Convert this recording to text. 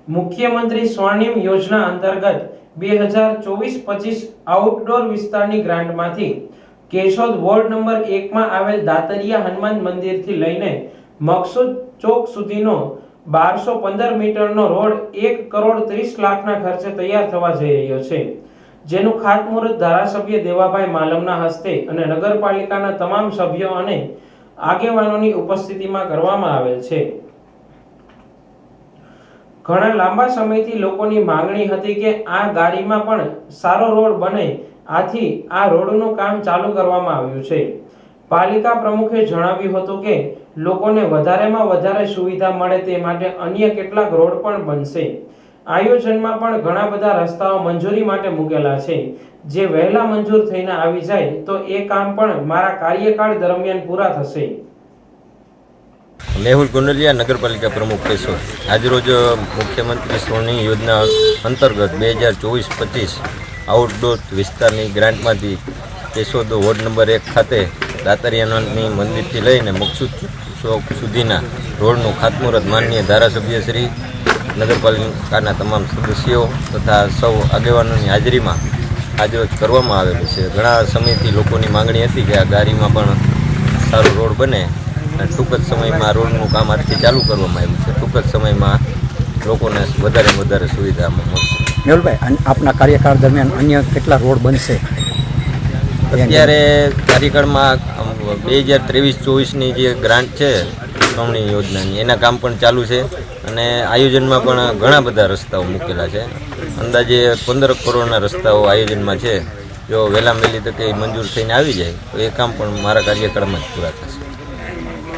મુખ્યમંત્રી સ્વર્ણિમ યોજના અંતર્ગત 2024-25 આઉટડોર વિસ્તારની ગ્રાન્ટમાંથી કેશોદ વોર્ડ નંબર 1 માં આવેલ દાતરિયા હનુમાન મંદિરથી લઈને મકસૂદ ચોક સુધીનો 1215 મીટરનો રોડ 1,30,00,000ના ખર્ચે તૈયાર થવા જઈ રહ્યો છે, જેનું ખાતમુહૂર્ત ધારાસભ્ય દેવાભાઈ માલમના હસ્તે અને નગરપાલિકાના તમામ સભ્યો અને આગેવાનોની ઉપસ્થિતિમાં કરવામાં આવેલ છે। ઘણા લાંબા સમયથી લોકોની માંગણી હતી કે આ ગાડીમાં પણ સારો રોડ બને, આથી આ રોડનું કામ ચાલુ કરવામાં આવ્યું છે। પાલિકા પ્રમુખે જણાવ્યું હતું કે લોકોને વધારેમાં વધારે સુવિધા મળે તે માટે અન્ય કેટલાક રોડ પણ બનશે। આયોજનમાં પણ ઘણા બધા રસ્તાઓ મંજૂરી માટે મૂકેલા છે, જે વહેલા મંજૂર થઈને આવી જાય તો એ કામ પણ મારા કાર્યકાળ દરમિયાન પૂરા થશે। મેહુલ ગુંડલિયા, નગરપાલિકા પ્રમુખ કેશોદ। આજરોજ મુખ્યમંત્રી સ્વર્ણિમ યોજના અંતર્ગત 2024-25 આઉટડોર વિસ્તારની ગ્રાન્ટમાંથી કેશોદ વોર્ડ નંબર 1 ખાતે દાતરિયાની મંદિરથી લઈને મકસૂદ ચોક સુધીના રોડનું ખાતમુહૂર્ત માનનીય ધારાસભ્ય શ્રી, નગરપાલિકાના તમામ સદસ્યો તથા સૌ આગેવાનોની હાજરીમાં આજરોજ કરવામાં આવેલું છે। ઘણા સમયથી લોકોની માંગણી હતી કે આ ગાડીમાં પણ સારો રોડ બને અને ટૂંક જ સમયમાં રોડનું કામ આજથી ચાલુ કરવામાં આવ્યું છે। ટૂંક જ સમયમાં લોકોને વધારે સુવિધા મળશે। મેહુલભાઈ, આપના કાર્યકાળ દરમિયાન અન્ય કેટલા રોડ બનશે? અત્યારે કાર્યકાળમાં 2023-24ની જે ગ્રાન્ટ છે સ્વર્ણિમ યોજનાની, એના કામ પણ ચાલુ છે અને આયોજનમાં પણ ઘણા બધા રસ્તાઓ મૂકેલા છે। અંદાજે 15 કરોડના રસ્તાઓ આયોજનમાં છે। જો વહેલા વહેલી તકે મંજૂર થઈને આવી જાય તો એ કામ પણ મારા કાર્યકાળમાં જ પૂરા થશે।